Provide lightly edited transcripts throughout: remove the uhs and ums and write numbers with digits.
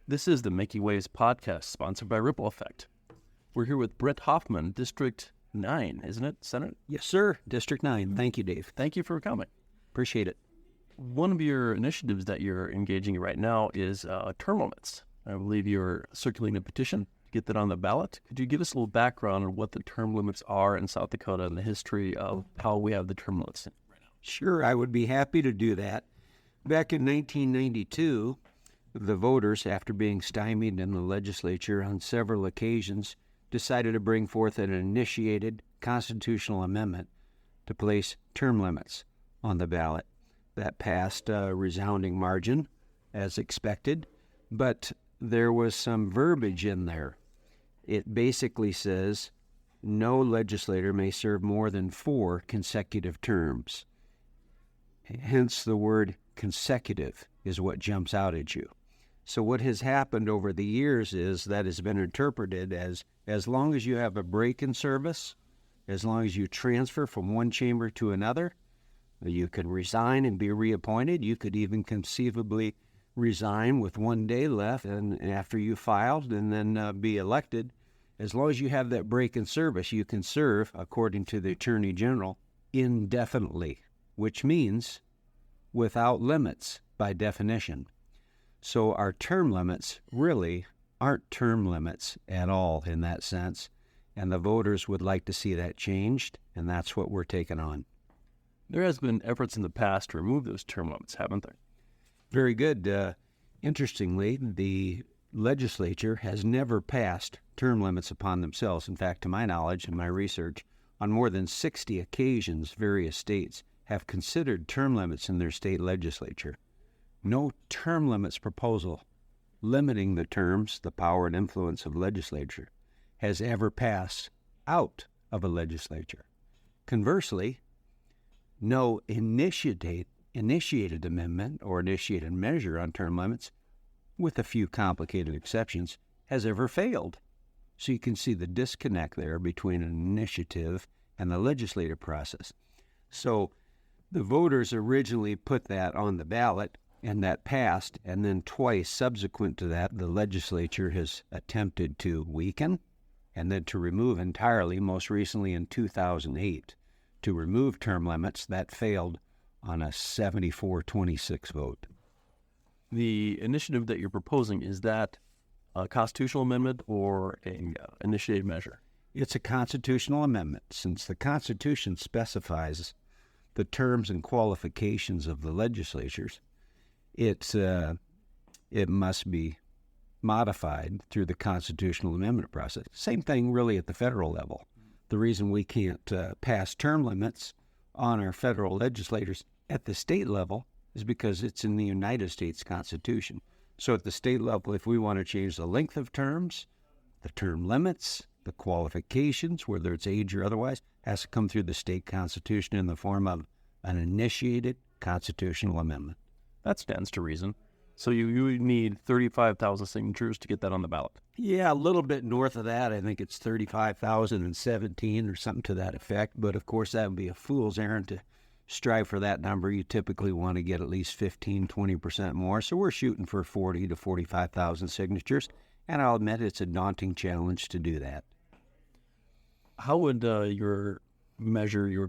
This is the Making Waves podcast, sponsored by Ripple Effect. We're here with Brent Hoffman, District 9, isn't it, Senator? Yes, sir. District 9. Thank you, Dave. Thank you for coming. Appreciate it. One of your initiatives that you're engaging in right now is term limits. I believe you're circulating a petition to get that on the ballot. Could you give us a little background on what the term limits are in South Dakota and the history of how we have the term limits right now? Sure, I would be happy to do that. Back in 1992, the voters, after being stymied in the legislature on several occasions, decided to bring forth an initiated constitutional amendment to place term limits on the ballot. That passed a resounding margin, as expected, but there was some verbiage in there. It basically says no legislator may serve more than 4 consecutive terms. Hence, the word consecutive is what jumps out at you. So what has happened over the years is that has been interpreted as long as you have a break in service, as long as you transfer from one chamber to another, you can resign and be reappointed. You could even conceivably resign with 1 day left and after you filed and then be elected. As long as you have that break in service, you can serve, according to the Attorney General, indefinitely, which means without limits by definition. So our term limits really aren't term limits at all in that sense, and the voters would like to see that changed, and that's what we're taking on. There has been efforts in the past to remove those term limits, haven't there? Very good. Interestingly, the legislature has never passed term limits upon themselves. In fact, to my knowledge and my research, on more than 60 occasions, various states have considered term limits in their state legislature. No term limits proposal limiting the terms, the power and influence of legislature has ever passed out of a legislature. Conversely, no initiated amendment or initiated measure on term limits, with a few complicated exceptions, has ever failed. So you can see the disconnect there between an initiative and the legislative process. So the voters originally put that on the ballot, and that passed, and then twice subsequent to that, the legislature has attempted to weaken and then to remove entirely, most recently in 2008, to remove term limits. That failed on a 74-26 vote. The initiative that you're proposing, is that a constitutional amendment or an initiated measure? It's a constitutional amendment. Since the Constitution specifies the terms and qualifications of the legislatures, it must be modified through the constitutional amendment process. Same thing really at the federal level. The reason we can't pass term limits on our federal legislators at the state level is because it's in the United States Constitution. So at the state level, if we want to change the length of terms, the term limits, the qualifications, whether it's age or otherwise, has to come through the state constitution in the form of an initiated constitutional amendment. That stands to reason. So you need 35,000 signatures to get that on the ballot. Yeah, a little bit north of that. I think it's 35,017 or something to that effect. But, of course, that would be a fool's errand to strive for that number. You typically want to get at least 15, 20% more. So we're shooting for 40 to 45,000 signatures. And I'll admit it's a daunting challenge to do that. How would your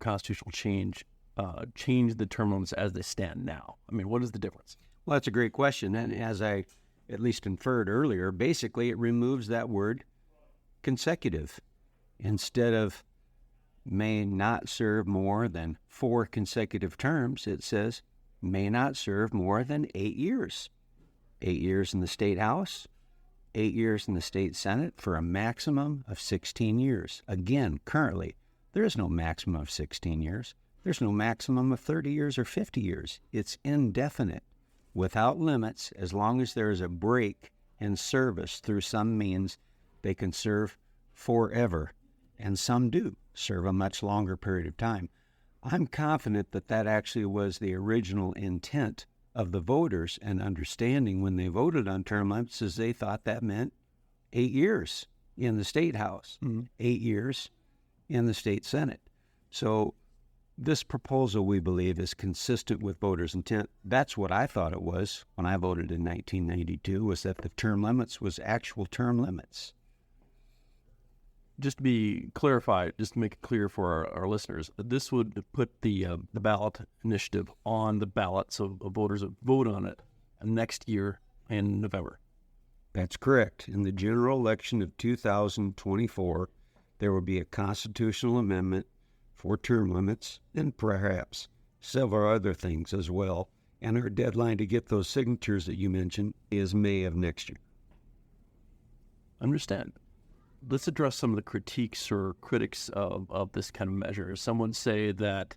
constitutional change the term limits as they stand now? I mean, what is the difference? Well, that's a great question. And as I at least inferred earlier, basically it removes that word consecutive. Instead of may not serve more than 4 consecutive terms, it says may not serve more than 8 years. 8 years in the state house, 8 years in the state senate, for a maximum of 16 years. Again, currently, there is no maximum of 16 years. There's no maximum of 30 years or 50 years. It's indefinite, without limits. As long as there is a break in service through some means, they can serve forever. And some do serve a much longer period of time. I'm confident that that actually was the original intent of the voters and understanding when they voted on term limits, is they thought that meant 8 years in the state house, 8 years in the state senate. So This proposal, we believe, is consistent with voters' intent. That's what I thought it was when I voted in 1992, was that the term limits was actual term limits. Just to be clarified, just to make it clear for our listeners, this would put the ballot initiative on the ballot so voters would vote on it next year in November. That's correct. In the general election of 2024, there will be a constitutional amendment for term limits and perhaps several other things as well. And our deadline to get those signatures that you mentioned is May of next year. Understand. Let's address some of the critiques or critics of this kind of measure. Some would say that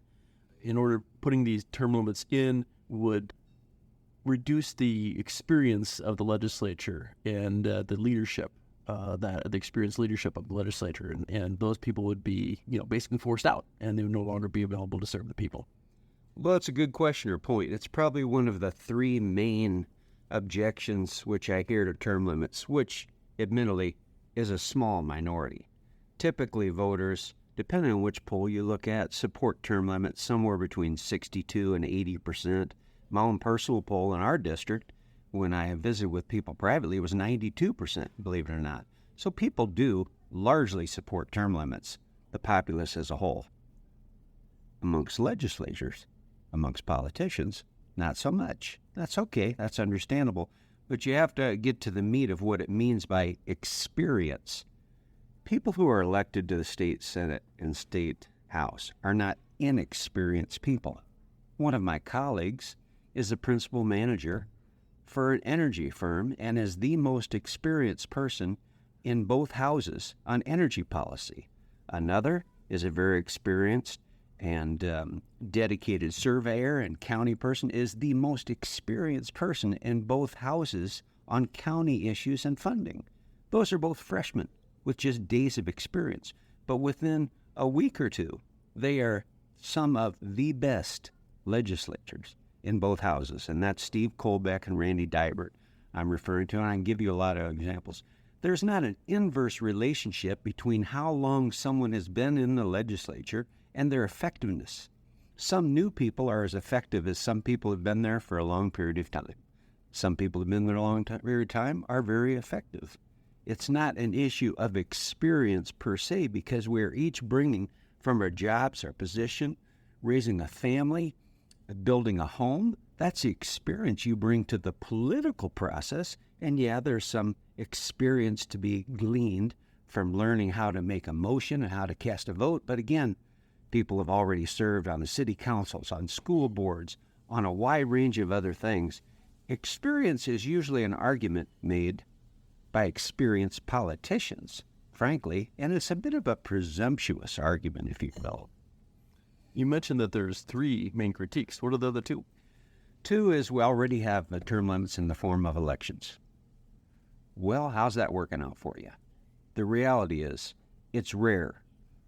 in order putting these term limits in would reduce the experience of the legislature and the leadership, the experienced leadership of the legislature, and those people would be, basically forced out, and they would no longer be available to serve the people. Well, it's a good question or point. It's probably one of the three main objections which I hear to term limits, which, admittedly, is a small minority. Typically, voters, depending on which poll you look at, support term limits somewhere between 62 and 80%. My own personal poll in our district, when I visited with people privately, was 92%, believe it or not. So people do largely support term limits, the populace as a whole. Amongst legislators, amongst politicians, not so much. That's okay. That's understandable. But you have to get to the meat of what it means by experience. People who are elected to the state Senate and state House are not inexperienced people. One of my colleagues is the principal manager for an energy firm and is the most experienced person in both houses on energy policy. Another is a very experienced and dedicated surveyor and county person, is the most experienced person in both houses on county issues and funding. Those are both freshmen with just days of experience. But within a week or two, they are some of the best legislators in both houses. And that's Steve Colbeck and Randy Dybert I'm referring to, and I can give you a lot of examples. There's not an inverse relationship between how long someone has been in the legislature and their effectiveness. Some new people are as effective as some people who have been there for a long period of time. Some people who have been there a long period of time are very effective. It's not an issue of experience per se, because we're each bringing from our jobs, our position, raising a family, building a home. That's the experience you bring to the political process. And yeah, there's some experience to be gleaned from learning how to make a motion and how to cast a vote. But again, people have already served on the city councils, on school boards, on a wide range of other things. Experience is usually an argument made by experienced politicians, frankly, and it's a bit of a presumptuous argument, if you will. You mentioned that there's three main critiques. What are the other two? Two is we already have term limits in the form of elections. Well, how's that working out for you? The reality is it's rare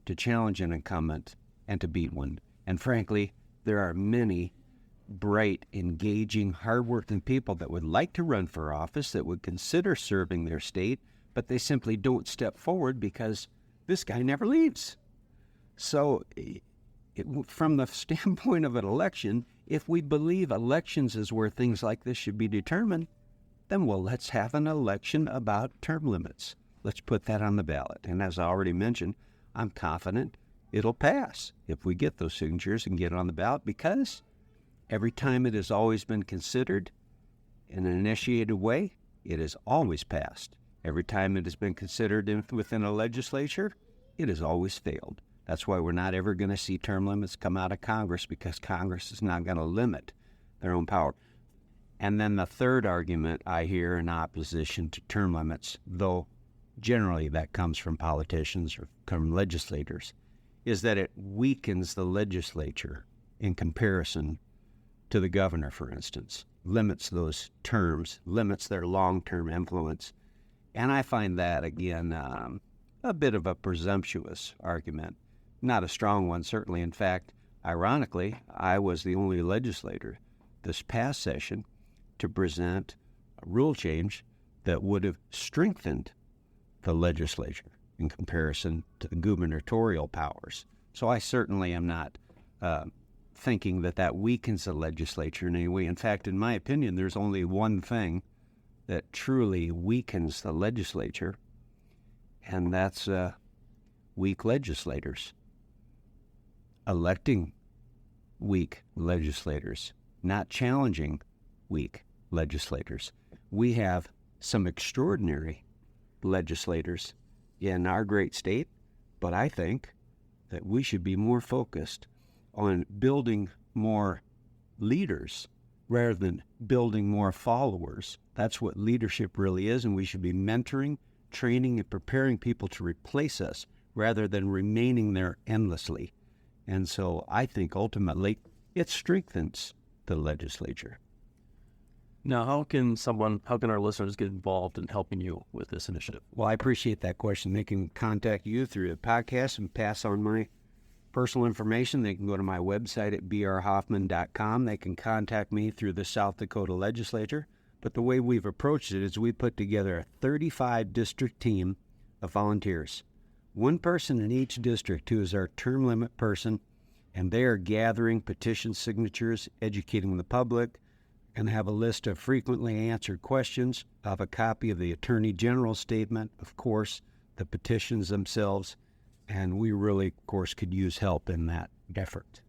to challenge an incumbent and to beat one. And frankly, there are many bright, engaging, hardworking people that would like to run for office, that would consider serving their state, but they simply don't step forward because this guy never leaves. So from the standpoint of an election, if we believe elections is where things like this should be determined, then let's have an election about term limits. Let's put that on the ballot. And as I already mentioned, I'm confident it'll pass if we get those signatures and get it on the ballot, because every time it has always been considered in an initiated way, it has always passed. Every time it has been considered within a legislature, it has always failed. That's why we're not ever going to see term limits come out of Congress, because Congress is not going to limit their own power. And then the third argument I hear in opposition to term limits, though generally that comes from politicians or from legislators, is that it weakens the legislature in comparison to the governor, for instance, limits those terms, limits their long-term influence. And I find that, again, a bit of a presumptuous argument. Not a strong one, certainly. In fact, ironically, I was the only legislator this past session to present a rule change that would have strengthened the legislature in comparison to the gubernatorial powers. So I certainly am not thinking that weakens the legislature in any way. In fact, in my opinion, there's only one thing that truly weakens the legislature, and that's weak legislators. Electing weak legislators, not challenging weak legislators. We have some extraordinary legislators in our great state, but I think that we should be more focused on building more leaders rather than building more followers. That's what leadership really is, and we should be mentoring, training, and preparing people to replace us rather than remaining there endlessly. And so I think ultimately it strengthens the legislature. Now, how can our listeners get involved in helping you with this initiative? Well, I appreciate that question. They can contact you through the podcast and pass on my personal information. They can go to my website at brhoffman.com. They can contact me through the South Dakota legislature. But the way we've approached it is we put together a 35-district team of volunteers. One person in each district who is our term limit person, and they are gathering petition signatures, educating the public, and have a list of frequently answered questions, of a copy of the Attorney General's statement, of course, the petitions themselves, and we really, of course, could use help in that effort.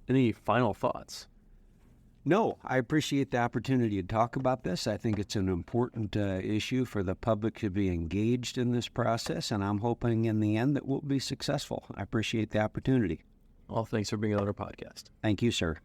Any final thoughts? No, I appreciate the opportunity to talk about this. I think it's an important issue for the public to be engaged in this process, and I'm hoping in the end that we'll be successful. I appreciate the opportunity. Well, thanks for being on our podcast. Thank you, sir.